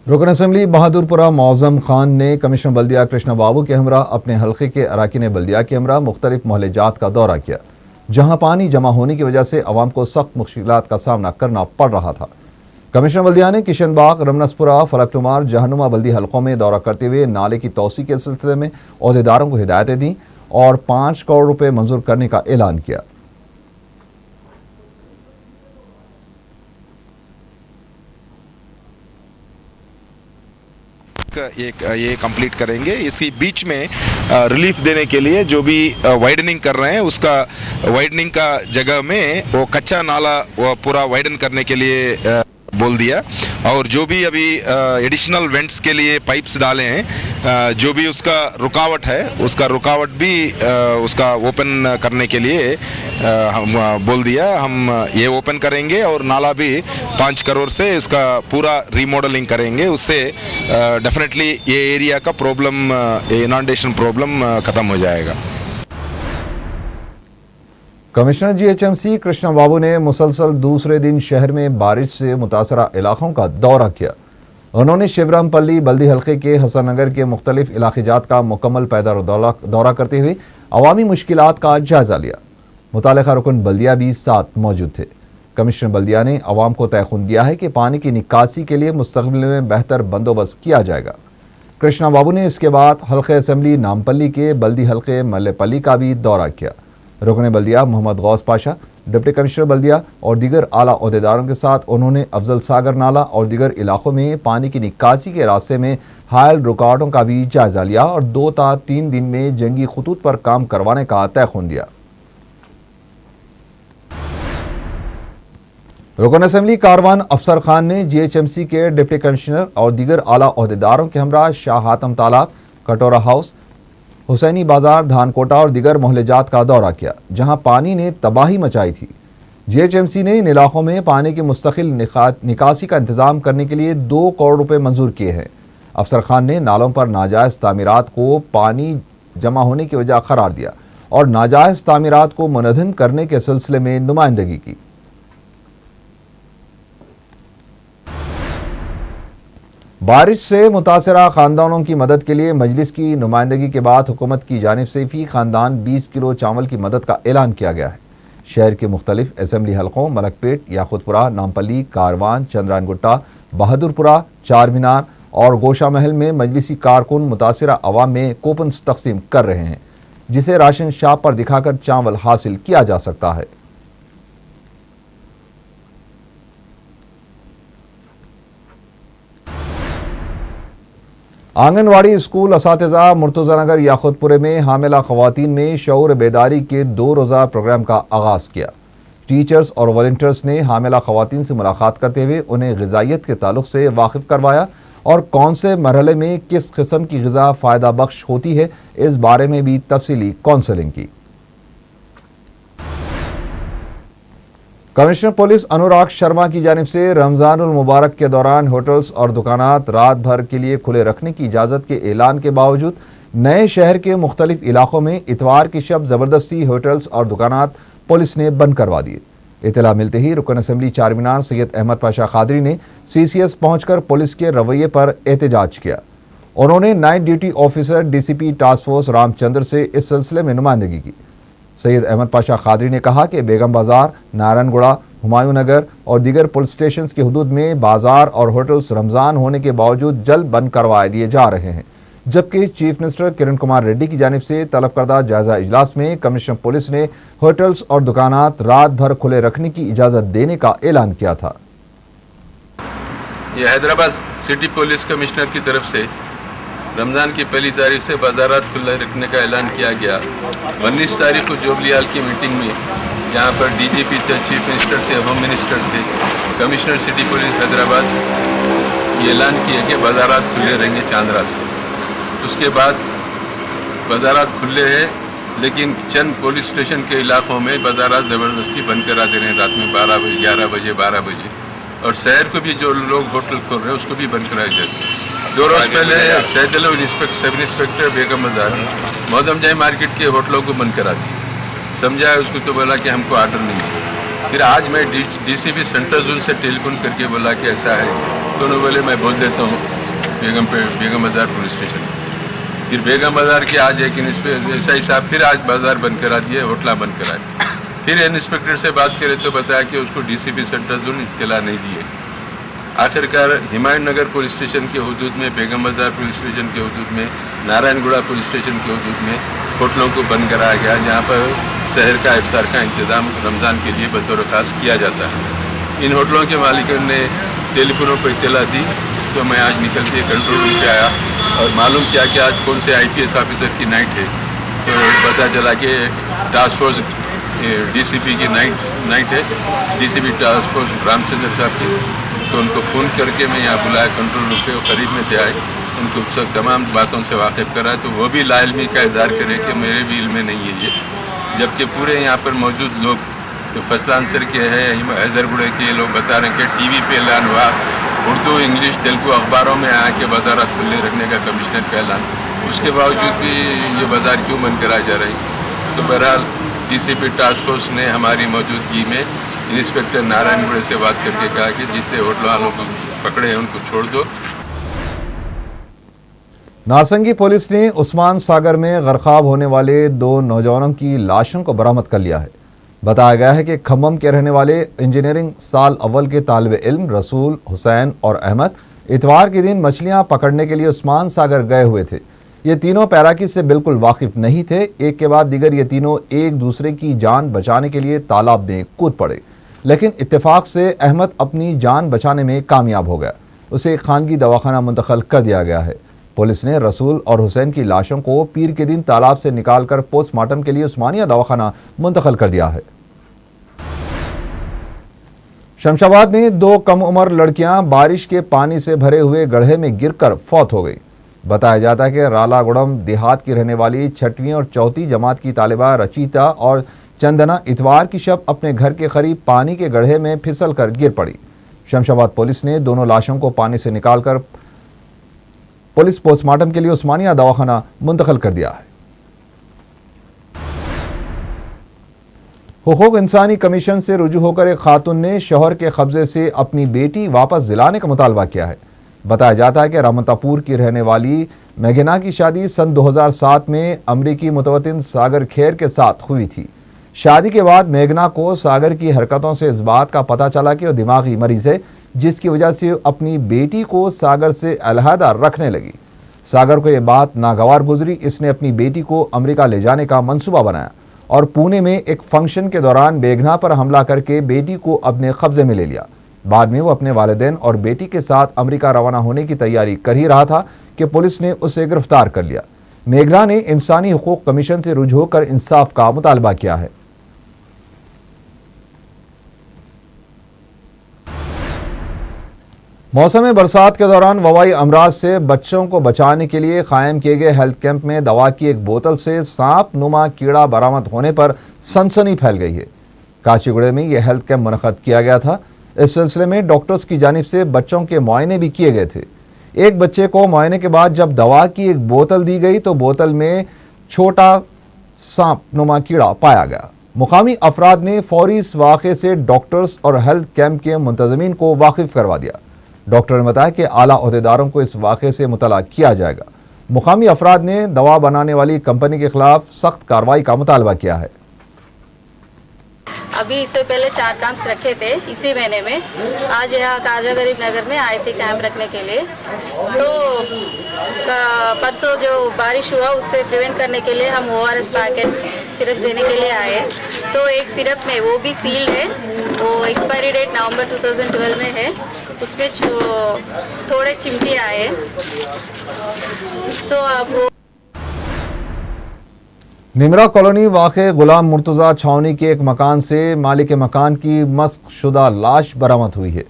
रुकन असम्बली बहादुरपुरा मौजम खान ने कमिश्नर बल्दिया कृष्णा बाबू के हमरा अपने हल्के के अराकीन बल्दिया के हमरा मुख्तलिफ मोहल्लेजात का दौरा किया, जहां पानी जमा होने की वजह से अवाम को सख्त मुश्किलात का सामना करना पड़ रहा था। कमिश्नर बल्दिया ने किशन बाग, रमनसपुरा, फलकटुमार, जहनुमा बल्दी हल्कों में दौरा करते हुए नाले की तोसी के सिलसिले में ओहदेदारों को हिदायतें दी और 5 करोड़ रुपए मंजूर करने का ऐलान किया। ये कंप्लीट करेंगे। इसी बीच में रिलीफ देने के लिए जो भी वाइडनिंग कर रहे हैं, उसका वाइडनिंग का जगह में वो कच्चा नाला वो पूरा वाइडन करने के लिए बोल दिया, और जो भी अभी एडिशनल वेंट्स के लिए पाइप्स डाले हैं, जो भी उसका रुकावट है, उसका रुकावट भी उसका ओपन करने के लिए हम बोल दिया। हम ये ओपन करेंगे और नाला भी 5 करोड़ से इसका पूरा रीमॉडलिंग करेंगे। उससे डेफिनेटली ये एरिया का प्रॉब्लम, इनॉन्डेशन प्रॉब्लम ख़त्म हो जाएगा। कमिश्नर GHMC कृष्णा बाबू ने मुसलसल दूसरे दिन शहर में बारिश से मुतासरा इलाकों का दौरा किया। उन्होंने शिवरामपल्ली बल्दी हल्के के हसन नगर के मुख्तलिफ इलाक़ात का मुकम्मल पैदल दौरा करते हुए अवामी मुश्किलात का जायजा लिया। मुतालिका रुकन बल्दिया भी साथ मौजूद थे। कमिश्नर बल्दिया ने अवाम को तयखुन दिया है कि पानी की निकासी के लिए मुस्तक़बिल में बेहतर बंदोबस्त किया जाएगा। कृष्णा बाबू ने इसके बाद हल्के असम्बली नामपल्ली के बल्दी हल्के मल्लेपल्ली का भी दौरा किया। रुकन बल्दिया मोहम्मद गौस पाशा, डिप्टी कमिश्नर बल्दिया और दीगर आला ओहदेदारों के साथ उन्होंने अफजल सागर नाला और दीगर इलाकों में पानी की निकासी के रास्ते में हायल रुकावटों का भी जायजा लिया और 2 ta 3 दिन में जंगी खतूत पर काम करवाने का तयखुन दिया। रुकन असम्बली कारवान अफसर खान ने GHMC के डिप्टी कमिश्नर और दीगर आला ओहदेदारों के हमरा शाह हातम तालाब, कटोरा हाउस, हुसैनी बाजार, धानकोटा और दीगर मोहल्लेजात का दौरा किया, जहां पानी ने तबाही मचाई थी। GHMC ने इन इलाकों में पानी की मुस्तकिल निकासी का इंतजाम करने के लिए 2 करोड़ रुपए मंजूर किए हैं। अफसर खान ने नालों पर नाजायज तामीरात को पानी जमा होने की वजह करार दिया और नाजायज तामीरात को मुनज़्ज़म करने के सिलसिले में नुमाइंदगी की। बारिश से मुतासरा खानदानों की मदद के लिए मजलिस की नुमाइंदगी के बाद हुकूमत की जानिब से फी खानदान 20 किलो चावल की मदद का ऐलान किया गया है। शहर के मुख्तलिफ असम्बली हल्कों मलकपेट, याकुतपुरा, नामपल्ली, कारवान, चंद्रानगुट्टा, बहादुरपुरा, चार मीनार और गोशा महल में मजलिसी कारकुन मुतासरा अवाम में कूपन्स तकसीम कर रहे हैं, जिसे राशन शॉप पर दिखाकर चावल हासिल किया जा सकता है। आंगनवाड़ी स्कूल असातिज़ा मुर्तज़ा नगर याकुतपुरे में हामिला ख़वातीन में शऊर बेदारी के 2 रोज़ा प्रोग्राम का आगाज़ किया। टीचर्स और वॉलंटियर्स ने हामिला ख़वातीन से मुलाकात करते हुए उन्हें ग़िज़ाइयत के ताल्लुक़ से वाकिफ़ करवाया और कौन से मरहले में किस किस्म की ग़िज़ा फ़ायदा बख्श होती है, इस बारे में भी तफसीली काउंसलिंग की। कमिश्नर पुलिस अनुराग शर्मा की जानिब से रमज़ानुल मुबारक के दौरान होटल्स और दुकानात रात भर के लिए खुले रखने की इजाज़त के ऐलान के बावजूद नए शहर के मुख्तलिफ इलाकों में इतवार की शब ज़बरदस्ती होटल्स और दुकानात पुलिस ने बंद करवा दिए। इतला मिलते ही रुकन असम्बली चार मीनार सैयद अहमद पाशा खादरी ने CCS पहुंचकर पुलिस के रवैये पर एहतजाज किया। उन्होंने night duty officer DCP task force Ramchandra से इस सिलसिले में नुमाइंदगी की। सैयद अहमद पाशा खादरी ने कहा कि बेगम बाजार, नारायणगुड़ा, हुमायूं नगर और दीगर पुलिस स्टेशन की हदूद में बाजार और होटल्स रमज़ान होने के बावजूद जल्द बंद करवाए दिए जा रहे हैं, जबकि चीफ मिनिस्टर किरण कुमार रेड्डी की जानिब से तलब करदा जायजा इजलास में कमिश्नर पुलिस ने होटल्स और दुकानात रात भर खुले रखने की इजाज़त देने का ऐलान किया था। ये हैदराबाद सिटी पुलिस कमिश्नर की तरफ से रमज़ान की पहली तारीख से बाजारात खुले रखने का ऐलान किया गया। 19 तारीख को जोबलीहाल की मीटिंग में यहाँ पर DGP थे, चीफ मिनिस्टर थे, होम मिनिस्टर थे, कमिश्नर सिटी पुलिस हैदराबाद, ये ऐलान किया कि बाजारात खुले रहेंगे चांदरा से। उसके बाद बाजारात खुले हैं, लेकिन चंद पुलिस स्टेशन के इलाकों में बाजारात ज़बरदस्ती बंद करा दे रहे हैं रात में 12 बजे, 11 बजे, 12 बजे, और शहर को भी जो लोग होटल खोल रहे हैं उसको भी बंद कराया जाता है। 2 रोज़ पहले सैदलो सब इंस्पेक्टर बेगम बाजार मौजम जाए मार्केट के होटलों को बंद करा दिया, समझाया उसको तो बोला कि हमको ऑर्डर नहीं है। फिर आज मैं DCP सेंट्रल जोन से टेलीफोन करके बोला कि ऐसा है तो उन्होंने बोले मैं बोल देता हूँ बेगम बाज़ार पुलिस स्टेशन। फिर बेगम बाज़ार के आज एक इंस्पेक्टर साहब फिर आज बाज़ार बंद करा दिए, होटला बंद कराए। फिर इंस्पेक्टर से बात करे तो बताया कि उसको डीसीपी सेंटर जोन इत्तला नहीं दिए। आखिरकार हिमायत नगर पुलिस स्टेशन के हुदूद में, बेगम बाज़ार पुलिस स्टेशन के हुदूद में, नारायणगुड़ा पुलिस स्टेशन के हुदूद में होटलों को बंद कराया गया, जहाँ पर शहर का इफ्तार का इंतज़ाम रमज़ान के लिए बतौर ख़ास किया जाता है। इन होटलों के मालिकों ने टेलीफोनों पर इत्तला दी, तो मैं आज निकल के कंट्रोल रूम पे आया और मालूम किया कि आज कौन से IPS ऑफिसर की नाइट है। तो पता चला कि टास्क फोर्स DCP की नाइट है, DCP टास्क फोर्स रामचंद्र साहब की। तो उनको फ़ोन करके मैं यहाँ बुलाया कंट्रोल रूम पे, वो करीब में थे आए, उनको सब तमाम बातों से वाकिफ़ करा। तो वो भी लाइल्मी का इज़हार करें कि मेरे भी इल्म में नहीं है ये, जबकि पूरे यहाँ पर मौजूद लोग जो फसलानसर के हैं, हैदरगुड़े के लोग बता रहे हैं कि TV पे ऐलान हुआ, उर्दू इंग्लिश तेलुगु अखबारों में आया कि बाज़ारात खुले रखने का कमिश्नर का ऐलान, उसके बावजूद भी ये बाज़ार क्यों बंद कराए जा रहे हैं। तो बहरहाल DCP टास्क फोर्स ने हमारी मौजूदगी में इंस्पेक्टर नारायणगुड़े से बात करके कहा कि जितने होटल वालों को पकड़े हैं उनको छोड़ दो। नारसंगी पुलिस ने उस्मान सागर में गरकाब होने वाले 2 नौजवानों की लाशों को बरामद कर लिया है। बताया गया है कि खम्मम के रहने वाले इंजीनियरिंग साल अव्वल के तालिब इल्म रसूल, हुसैन और अहमद इतवार के दिन मछलियां पकड़ने के लिए उस्मान सागर गए हुए थे। ये तीनों पैराकी से बिल्कुल वाकिफ नहीं थे। एक के बाद दीगर ये तीनों एक दूसरे की जान बचाने के लिए तालाब में कूद पड़े, लेकिन इत्तेफाक से अहमद अपनी जान बचाने में कामयाब हो गया। उसे खानगी दवाखाना मुंतकिल कर दिया गया है। पुलिस ने रसूल और हुसैन की लाशों को पीर के दिन तालाब से निकालकर पोस्टमार्टम के लिए उस्मानिया दवाखाना मुंतकिल कर दिया है। शमशाबाद में 2 कम उम्र लड़कियां बारिश के पानी से भरे हुए गड्ढे में गिरकर फौत हो गई। बताया जाता है कि रालागुड़म देहात की रहने वाली 6वीं और 4वीं जमात की तालिबा रचीता और चंदना इतवार की शब अपने घर के करीब पानी के गड्ढे में फिसल कर गिर पड़ी। शमशाबाद पुलिस ने दोनों लाशों को पानी से निकालकर पुलिस पोस्टमार्टम के लिए उस्मानिया दवाखाना मुंतकिल कर दिया है। हुकूक इंसानी कमीशन से रुजू होकर एक खातून ने शौहर के कब्जे से अपनी बेटी वापस दिलाने का मुतालबा किया है। बताया जाता है कि रहमतापुर की रहने वाली मेघना की शादी सन 2007 में अमरीकी मुतवतिन सागर खेर के साथ हुई थी। शादी के बाद मेघना को सागर की हरकतों से इस बात का पता चला कि वो दिमागी मरीज है, जिसकी वजह से अपनी बेटी को सागर से अलहदा रखने लगी। सागर को यह बात नागवार गुजरी। इसने अपनी बेटी को अमेरिका ले जाने का मंसूबा बनाया और पुणे में एक फंक्शन के दौरान मेघना पर हमला करके बेटी को अपने कब्जे में ले लिया। बाद में वो अपने वालिदैन और बेटी के साथ अमेरिका रवाना होने की तैयारी कर ही रहा था कि पुलिस ने उसे गिरफ्तार कर लिया। मेघना ने इंसानी हुकूक कमीशन से रुजू होकर इंसाफ का मुतालबा किया है। मौसम बरसात के दौरान वबाई अमराज से बच्चों को बचाने के लिए कायम किए गए हेल्थ कैंप में दवा की एक बोतल से सांप नुमा कीड़ा बरामद होने पर सनसनी फैल गई है। काचीगुड़े में यह हेल्थ कैंप मुनक़द किया गया था। इस सिलसिले में डॉक्टर्स की जानिब से बच्चों के मुआयने भी किए गए थे। एक बच्चे को मुआयने के बाद जब दवा की एक बोतल दी गई तो बोतल में छोटा सांप नुमा कीड़ा पाया गया। मुकामी अफराद ने फौरी इस वाक़े से डॉक्टर्स और हेल्थ कैंप के मुंतज़मीन को वाकिफ करवा दिया। डॉक्टर ने बताया कि आला ओहदेदारों को इस वाक़े से मुतला किया जाएगा। मुकामी अफराद ने दवा बनाने वाली कंपनी के खिलाफ सख्त कार्रवाई का मुतालबा किया है। अभी इससे पहले 4 कैंप्स रखे थे इसी महीने में। आज यहाँ काजा गरीब नगर में आए थे कैंप रखने के लिए। तो परसों जो बारिश हुआ उससे प्रिवेंट करने के लिए हम ORS पैकेट्स सिरप देने के लिए आए। तो एक सिरप में वो भी सील्ड है, वो एक्सपायरी डेट नवंबर 2012 में है। उसमें थोड़े चिमटे आए तो अब वो निमरा कॉलोनी वाक़े गुलाम मुर्तज़ा छावनी के एक मकान से मालिक मकान की मस्क शुदा लाश बरामद हुई है।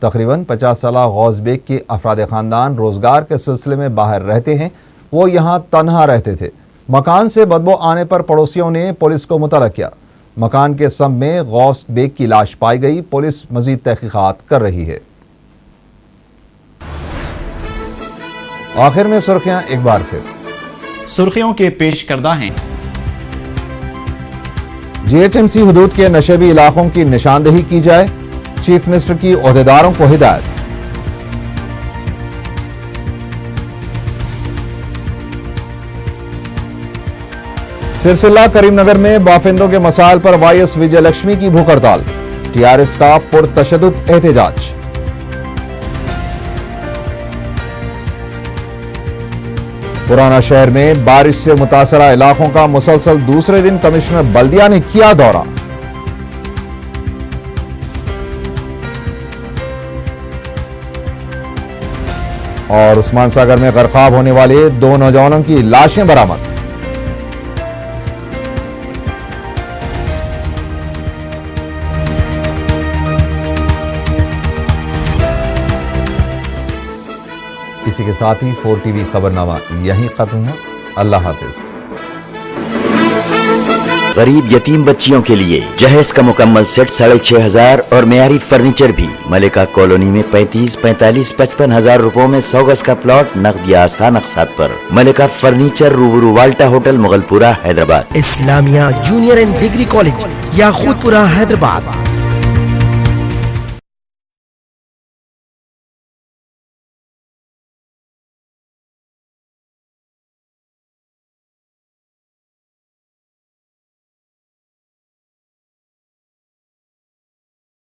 तकरीबन 50 साला गौस बेग के अफराद ख़ानदान रोज़गार के सिलसिले में बाहर रहते हैं। वो यहाँ तन्हा रहते थे। मकान से बदबू आने पर पड़ोसियों ने पुलिस को मुतला किया। मकान के सम में गौस बेग की लाश पाई गई। पुलिस मज़ीद तहक़ीक़ात कर रही है। आखिर में सुर्खियां एक बार फिर। सुर्खियों के पेश करदा हैं। GHMC हुदूद के नशेबी इलाकों की निशानदेही की जाए, चीफ मिनिस्टर की ओहदेदारों को हिदायत। सिलसिला करीमनगर में बाफिंदों के मसाइल पर वाईएस विजय लक्ष्मी की भूख हड़ताल, टीआरएस का पुरतशद्दुद एहतजाज। पुराना शहर में बारिश से मुतासरा इलाकों का मुसलसल दूसरे दिन कमिश्नर बल्दिया ने किया दौरा। और उस्मान सागर में गर्काब होने वाले 2 नौजवानों की लाशें बरामद। इसी के साथ ही 4 टीवी खबरनामा यहीं खत्म है। अल्लाह हाफिज। गरीब यतीम बच्चियों के लिए जहेज का मुकम्मल सेट 6,500 और मेयारी फर्नीचर भी मलिका कॉलोनी में 35, 45, 55 हजार रुपयों में 100 गज का प्लॉट नकद या आसान अक़सात पर। मलिका फर्नीचर, रूबरू Walta hotel, Mughalpura, Hyderabad. Islamia junior and degree college, Yakutpura, Hyderabad.